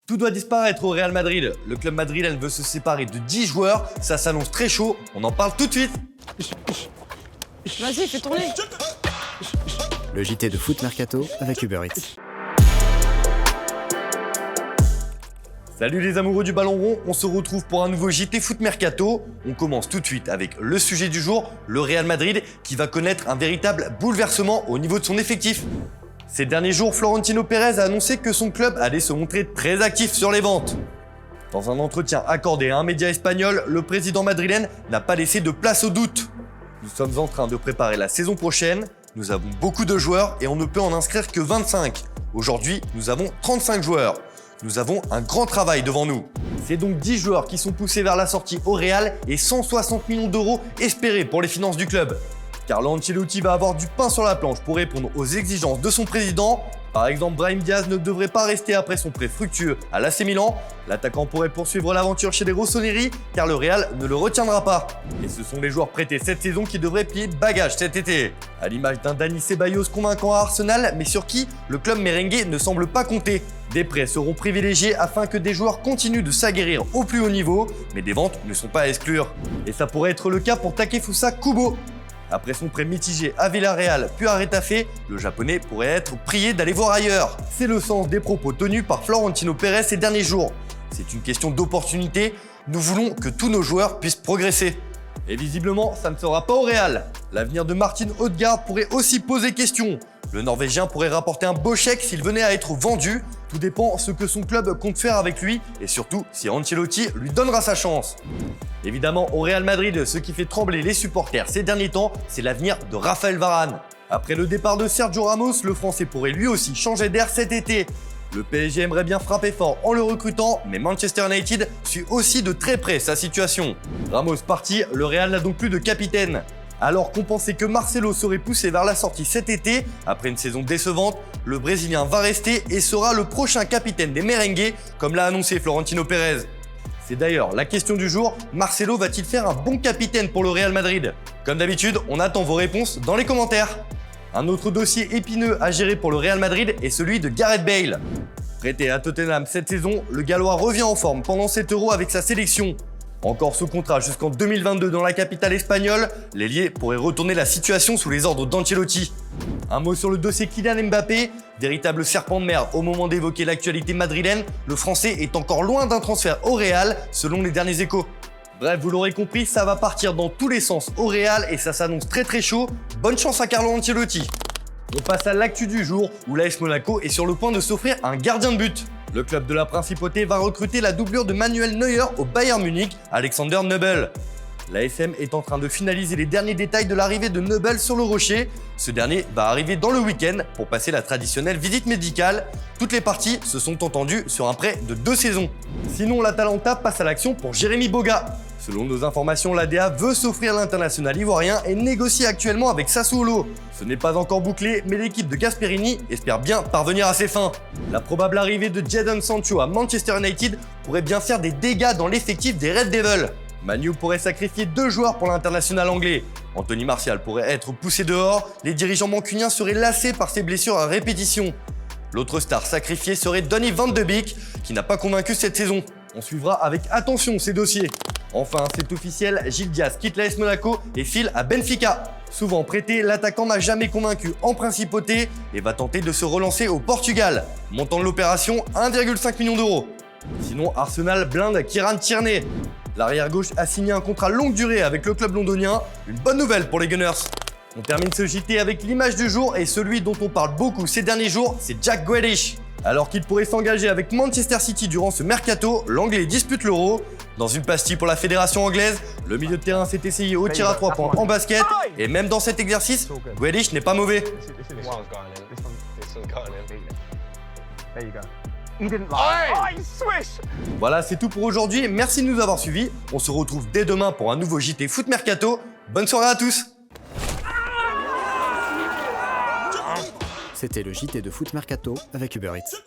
Tout doit disparaître au Real Madrid. Le club madrilène veut se séparer de 10 joueurs. Ça s'annonce très chaud. On en parle tout de suite. Vas-y, fais tourner. Le JT de Foot Mercato avec Uber Eats. Salut les amoureux du ballon rond, on se retrouve pour un nouveau JT Foot Mercato. On commence tout de suite avec le sujet du jour, le Real Madrid qui va connaître un véritable bouleversement au niveau de son effectif. Ces derniers jours, Florentino Pérez a annoncé que son club allait se montrer très actif sur les ventes. Dans un entretien accordé à un média espagnol, le président madrilène n'a pas laissé de place au doute. Nous sommes en train de préparer la saison prochaine, nous avons beaucoup de joueurs et on ne peut en inscrire que 25. Aujourd'hui, nous avons 35 joueurs. Nous avons un grand travail devant nous. C'est donc 10 joueurs qui sont poussés vers la sortie au Real et 160 millions d'euros espérés pour les finances du club. Carlo Ancelotti va avoir du pain sur la planche pour répondre aux exigences de son président. Par exemple, Brahim Diaz ne devrait pas rester après son prêt fructueux à l'AC Milan. L'attaquant pourrait poursuivre l'aventure chez les Rossoneri car le Real ne le retiendra pas. Et ce sont les joueurs prêtés cette saison qui devraient plier bagage cet été. À l'image d'un Dani Ceballos convaincant à Arsenal, mais sur qui le club merengue ne semble pas compter. Des prêts seront privilégiés afin que des joueurs continuent de s'aguerrir au plus haut niveau, mais des ventes ne sont pas à exclure. Et ça pourrait être le cas pour Takefusa Kubo. Après son prêt mitigé à Villarreal puis à Retafe, le japonais pourrait être prié d'aller voir ailleurs. C'est le sens des propos tenus par Florentino Pérez ces derniers jours. C'est une question d'opportunité, nous voulons que tous nos joueurs puissent progresser. Et visiblement, ça ne sera pas au Real. L'avenir de Martin Odegaard pourrait aussi poser question. Le Norvégien pourrait rapporter un beau chèque s'il venait à être vendu. Tout dépend ce que son club compte faire avec lui et surtout si Ancelotti lui donnera sa chance. Évidemment, au Real Madrid, ce qui fait trembler les supporters ces derniers temps, c'est l'avenir de Raphaël Varane. Après le départ de Sergio Ramos, le Français pourrait lui aussi changer d'air cet été. Le PSG aimerait bien frapper fort en le recrutant, mais Manchester United suit aussi de très près sa situation. Ramos parti, le Real n'a donc plus de capitaine. Alors qu'on pensait que Marcelo serait poussé vers la sortie cet été, après une saison décevante, le Brésilien va rester et sera le prochain capitaine des merengues, comme l'a annoncé Florentino Pérez. C'est d'ailleurs la question du jour, Marcelo va-t-il faire un bon capitaine pour le Real Madrid? Comme d'habitude, on attend vos réponses dans les commentaires. Un autre dossier épineux à gérer pour le Real Madrid est celui de Gareth Bale. Prêté à Tottenham cette saison, le Gallois revient en forme pendant cet Euro avec sa sélection. Encore sous contrat jusqu'en 2022 dans la capitale espagnole, l'ailier pourrait retourner la situation sous les ordres d'Ancelotti. Un mot sur le dossier Kylian Mbappé, véritable serpent de mer au moment d'évoquer l'actualité madrilène, le Français est encore loin d'un transfert au Real selon les derniers échos. Bref, vous l'aurez compris, ça va partir dans tous les sens au Real et ça s'annonce très très chaud. Bonne chance à Carlo Ancelotti. On passe à l'actu du jour où l'AS Monaco est sur le point de s'offrir un gardien de but. Le club de la Principauté va recruter la doublure de Manuel Neuer au Bayern Munich, Alexander Nübel. L'ASM est en train de finaliser les derniers détails de l'arrivée de Nübel sur le rocher. Ce dernier va arriver dans le week-end pour passer la traditionnelle visite médicale. Toutes les parties se sont entendues sur un prêt de 2 saisons. Sinon, l'Atalanta passe à l'action pour Jérémy Boga. Selon nos informations, l'ADA veut s'offrir l'international ivoirien et négocie actuellement avec Sassuolo. Ce n'est pas encore bouclé, mais l'équipe de Gasperini espère bien parvenir à ses fins. La probable arrivée de Jadon Sancho à Manchester United pourrait bien faire des dégâts dans l'effectif des Red Devils. Manu pourrait sacrifier 2 joueurs pour l'international anglais. Anthony Martial pourrait être poussé dehors, les dirigeants mancuniens seraient lassés par ses blessures à répétition. L'autre star sacrifiée serait Donny van de Beek, qui n'a pas convaincu cette saison. On suivra avec attention ces dossiers. Enfin, c'est officiel, Gil Diaz quitte l'AS Monaco et file à Benfica. Souvent prêté, l'attaquant n'a jamais convaincu en Principauté et va tenter de se relancer au Portugal. Montant de l'opération, 1,5 million d'euros. Sinon, Arsenal blinde Kieran Tierney. L'arrière-gauche a signé un contrat longue durée avec le club londonien. Une bonne nouvelle pour les Gunners. On termine ce JT avec l'image du jour et celui dont on parle beaucoup ces derniers jours, c'est Jack Grealish. Alors qu'il pourrait s'engager avec Manchester City durant ce mercato, l'Anglais dispute l'Euro. Dans une pastille pour la fédération anglaise, le milieu de terrain s'est essayé au tir à 3 points en basket. Et même dans cet exercice, Grealish n'est pas mauvais. Voilà, c'est tout pour aujourd'hui. Merci de nous avoir suivis. On se retrouve dès demain pour un nouveau JT Foot Mercato. Bonne soirée à tous. C'était le JT de Foot Mercato avec Uber Eats.